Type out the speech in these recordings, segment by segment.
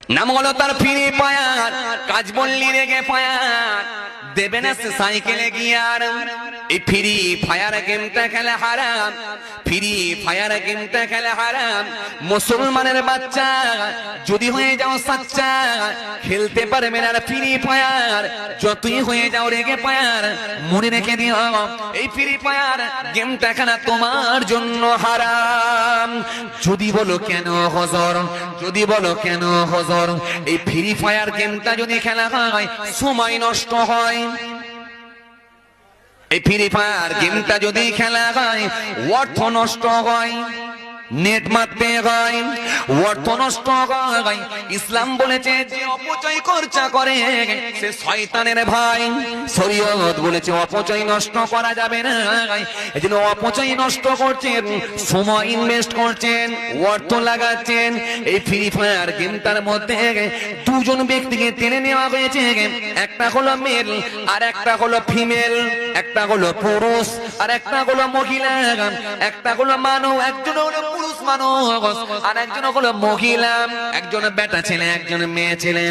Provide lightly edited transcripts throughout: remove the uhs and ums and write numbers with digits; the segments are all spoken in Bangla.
নাম হলো তার ফ্রি ফায়ার। কাজ বললি রেগে ফায়ার দেবে না সে সাইকেলে গিয়ার। এই ফ্রি ফায়ার গেমটা খেলে হারাম, ফ্রি ফায়ার গেমটা খেলে হারাম। মুসলমানের বাচ্চা যদি হয়ে যাও সাচ্চা, খেলতে পারবে না ফ্রি ফায়ার। যতই হয়ে যাও রেগে ফায়ার, মনে রেখে দিও এই ফ্রি ফায়ার গেমটা খেলা তোমার জন্য হারাম। যদি বলো কেন হজর, যদি বলো কেন হজর, এই ফ্রি ফায়ার গেমটা যদি খেলা হয় সময় নষ্ট হয়। এই ফ্রি ফায়ার গেমটা যদি খেলা হয় অর্থ নষ্ট হয়, নেট মারতে হয়, অর্থ নষ্ট হয়। ইসলাম বলেছে যে অপচয় খরচা করে সে শয়তানের ভাই। শরীয়ত বলেছে অপচয় নষ্ট করা যাবে না। এজন্য অপচয় নষ্ট করছেন, সময় ইনভেস্ট করছেন, অর্থ লাগাচ্ছেন। এই ফ্রি ফায়ার গেমটার মধ্যে দুজন ব্যক্তিকে টেনে নেওয়া হয়েছে, একটা হলো মেল আর একটা হলো ফিমেল, একটা হলো পুরুষ আর একটা হলো মহিলা, একটা হলো মানব, একজন হলো পুরুষ মানুষ আর একজন হলো মহিলা, একজন বেটা ছেলে একজন মেয়ে ছেলে,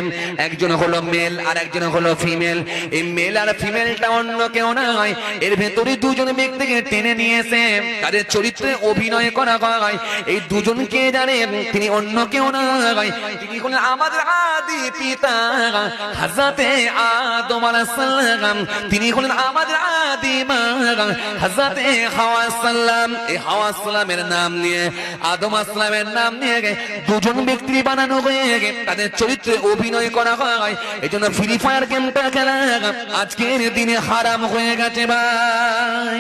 একজন হলো মেল আর একজন হলো ফিমেল। এই মেল আর ফিমেলটা অন্য কেউ নয়, এর ভেতরে দুজন ব্যক্তিকে টেনে নিয়েছে, তাদের চরিত্রে অভিনয় করা হয়। এই দুজনকে জানেন তিনি অন্য কেউ নয়, তিনি হলেন আমাদের আদি পিতা হযরতে আদম আলাইহিস সালাম, তিনি হলেন আমাদের আদি মা হযরতে হাওয়া সালাম। এই হাওয়া সালামের নাম নিয়ে, আদম আসলামের নাম নিয়ে দুজন ব্যক্তি বানানো হয়ে তাদের চরিত্রে অভিনয় করা হয়। এই জন্য ফ্রি ফায়ার গেমটা খেলা আজকের দিনে হারাম হয়ে গেছে ভাই।